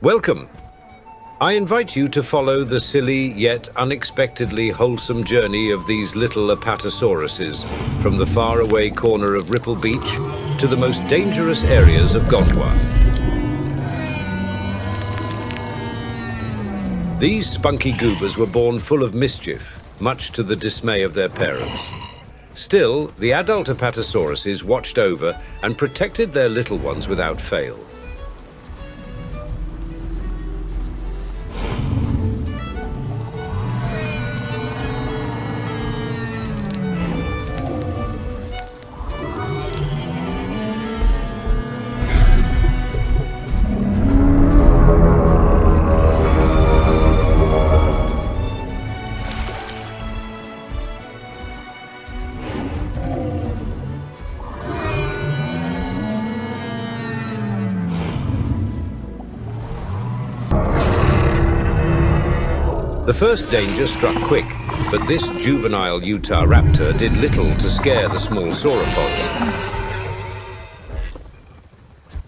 Welcome. I invite you to follow the silly yet unexpectedly wholesome journey of these little apatosauruses from the faraway corner of Ripple Beach to the most dangerous areas of Gondwa. These spunky goobers were born full of mischief, much to the dismay of their parents. Still, the adult apatosauruses watched over and protected their little ones without fail. The first danger struck quick, but this juvenile Utah raptor did little to scare the small sauropods.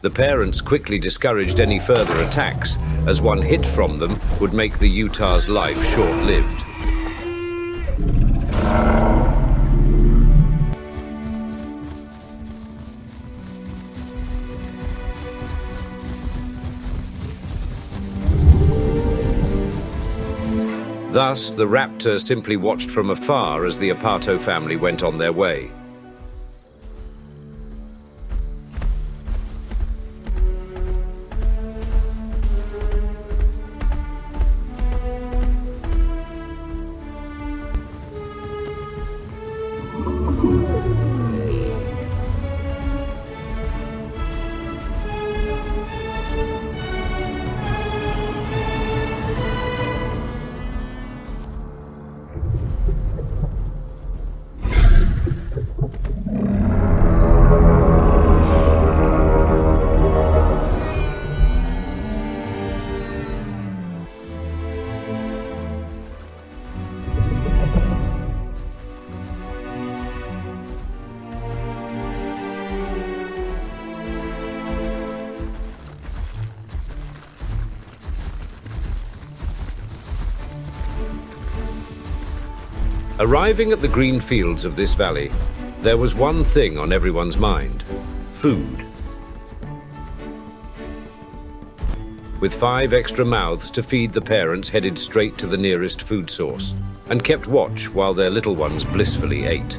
The parents quickly discouraged any further attacks, as one hit from them would make the Utah's life short-lived. Thus, the raptor simply watched from afar as the apato family went on their way. Arriving at the green fields of this valley, there was one thing on everyone's mind: food. With 5 extra mouths to feed, the parents headed straight to the nearest food source and kept watch while their little ones blissfully ate.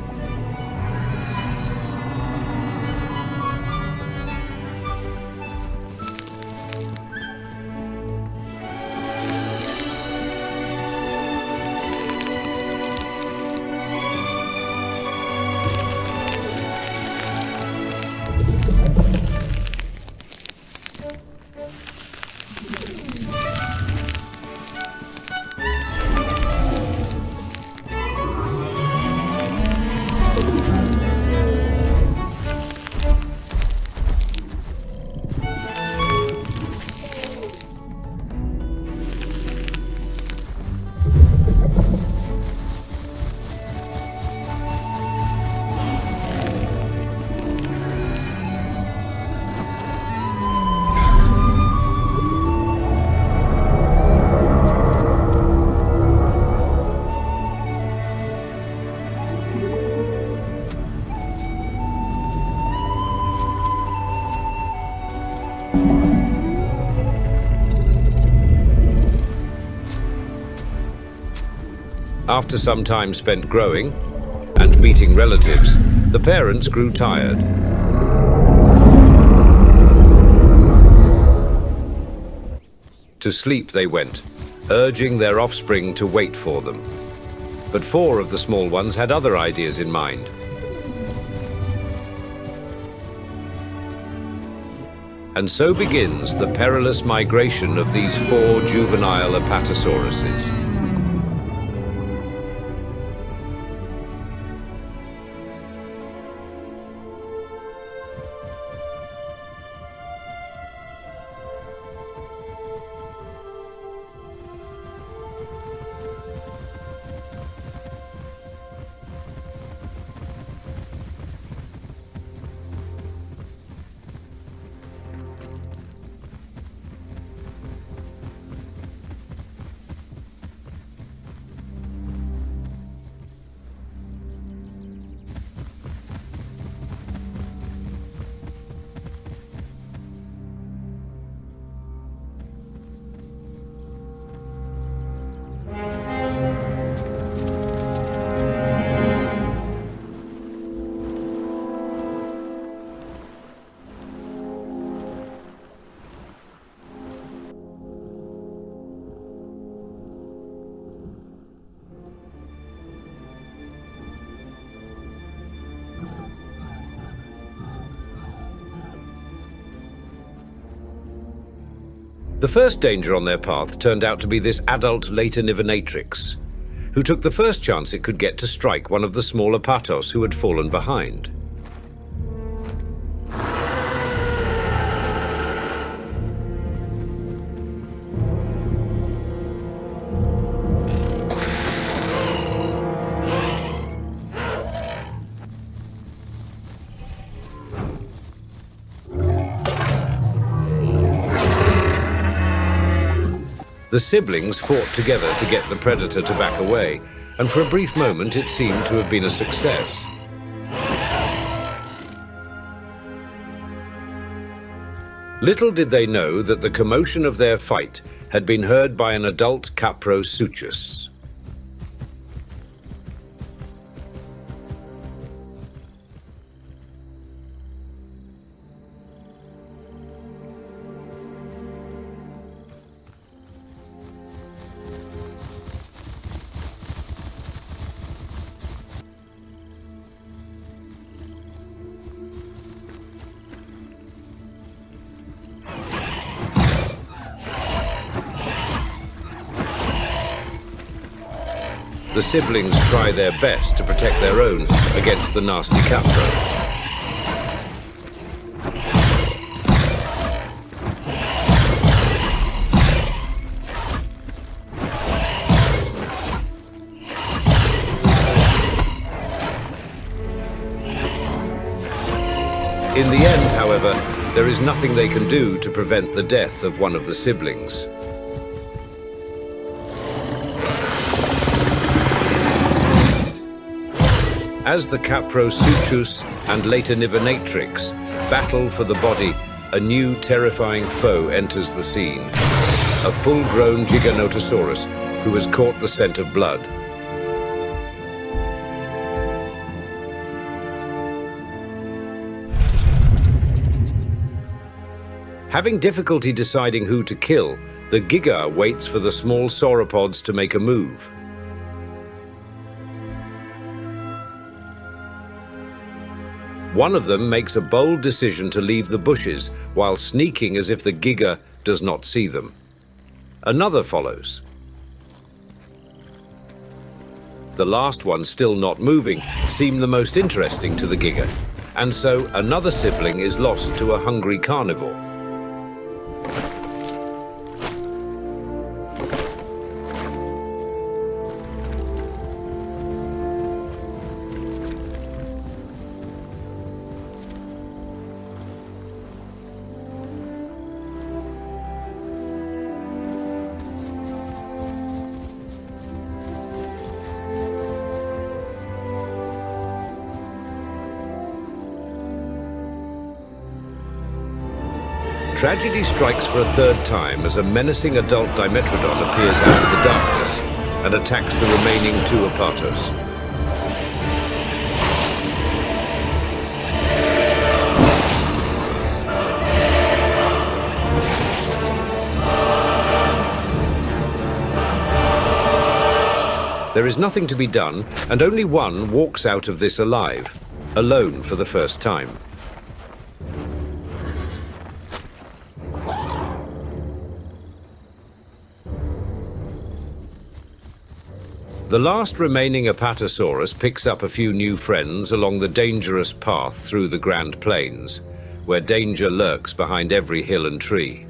After some time spent growing and meeting relatives, the parents grew tired. To sleep they went, urging their offspring to wait for them. But 4 of the small ones had other ideas in mind. And so begins the perilous migration of these 4 juvenile apatosauruses. The first danger on their path turned out to be this adult Laternivenatrix, who took the first chance it could get to strike one of the small apatos who had fallen behind. The siblings fought together to get the predator to back away, and for a brief moment it seemed to have been a success. Little did they know that the commotion of their fight had been heard by an adult Caprosuchus. The siblings try their best to protect their own against the nasty Capro. In the end, however, there is nothing they can do to prevent the death of one of the siblings. As the Caprosuchus and Laternivenatrix battle for the body, a new terrifying foe enters the scene. A full-grown Giganotosaurus who has caught the scent of blood. Having difficulty deciding who to kill, the Giga waits for the small sauropods to make a move. One of them makes a bold decision to leave the bushes while sneaking as if the Giga does not see them. Another follows. The last one, still not moving, seemed the most interesting to the Giga, and so another sibling is lost to a hungry carnivore. Tragedy strikes for a third time as a menacing adult Dimetrodon appears out of the darkness and attacks the remaining two apatos. There is nothing to be done, and only one walks out of this alive, alone for the first time. The last remaining Apatosaurus picks up a few new friends along the dangerous path through the Grand Plains, where danger lurks behind every hill and tree.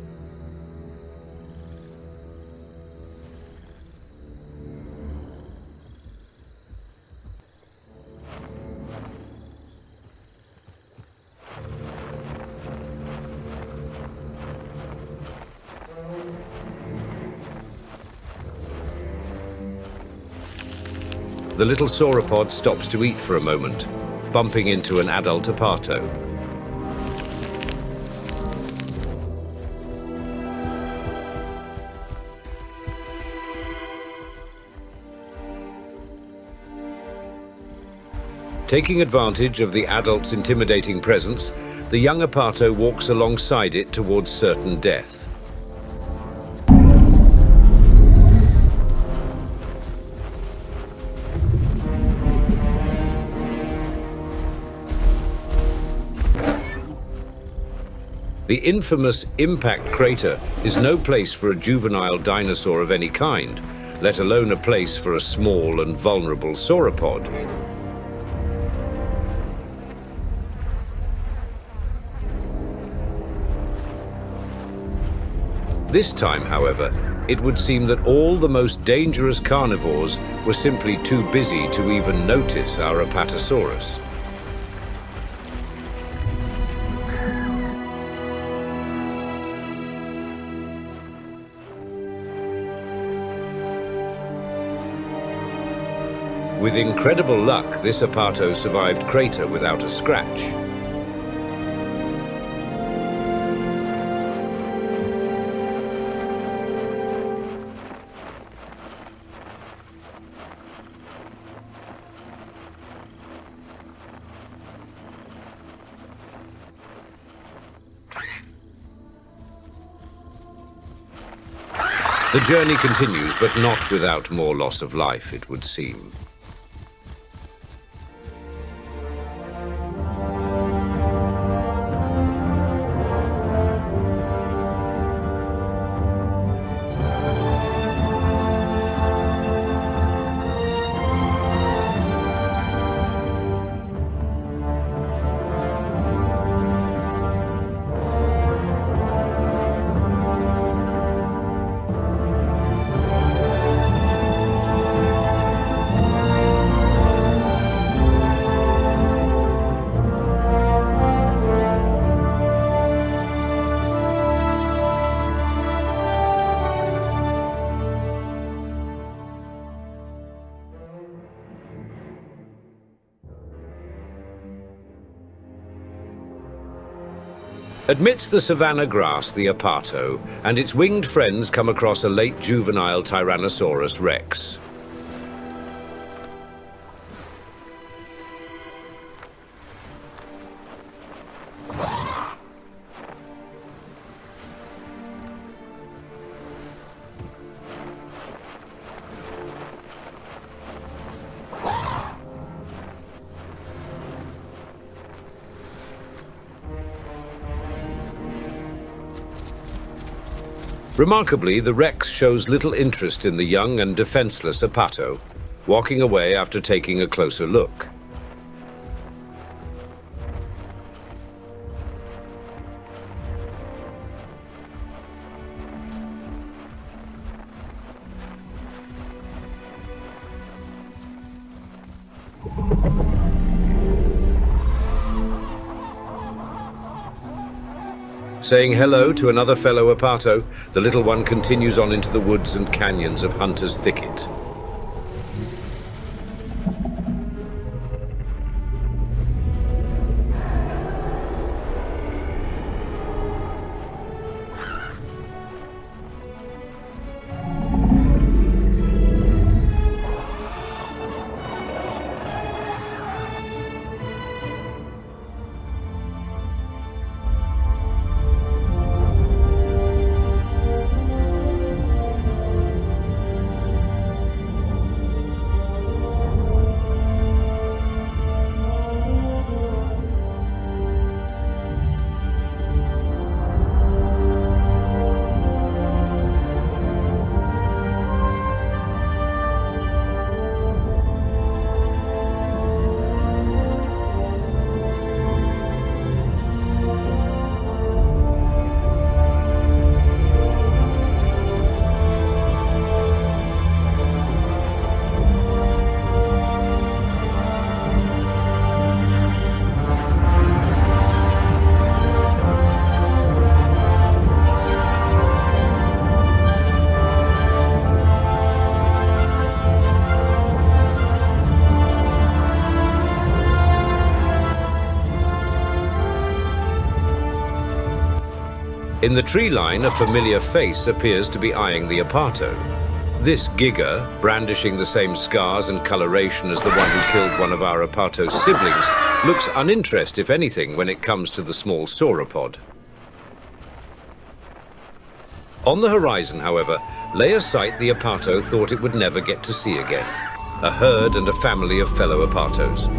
The little sauropod stops to eat for a moment, bumping into an adult apato. Taking advantage of the adult's intimidating presence, the young apato walks alongside it towards certain death. The infamous impact crater is no place for a juvenile dinosaur of any kind, let alone a place for a small and vulnerable sauropod. This time, however, it would seem that all the most dangerous carnivores were simply too busy to even notice our apatosaurus. With incredible luck, this apato survived crater without a scratch. The journey continues, but not without more loss of life, it would seem. Amidst the savanna grass, the apato and its winged friends come across a late juvenile Tyrannosaurus rex. Remarkably, the rex shows little interest in the young and defenseless apato, walking away after taking a closer look. Saying hello to another fellow apato, the little one continues on into the woods and canyons of Hunter's Thicket. In the tree line, a familiar face appears to be eyeing the apato. This giga, brandishing the same scars and coloration as the one who killed one of our apato's siblings, looks uninterested, if anything, when it comes to the small sauropod. On the horizon, however, lay a sight the apato thought it would never get to see again: a herd and a family of fellow apatos.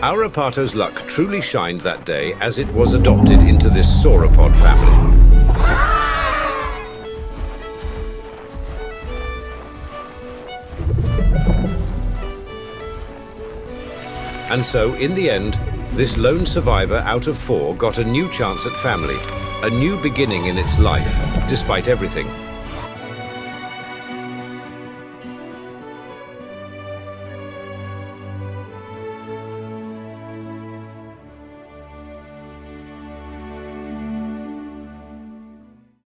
Our apato's luck truly shined that day as it was adopted into this sauropod family. And so, in the end, this lone survivor out of 4 got a new chance at family, a new beginning in its life, despite everything.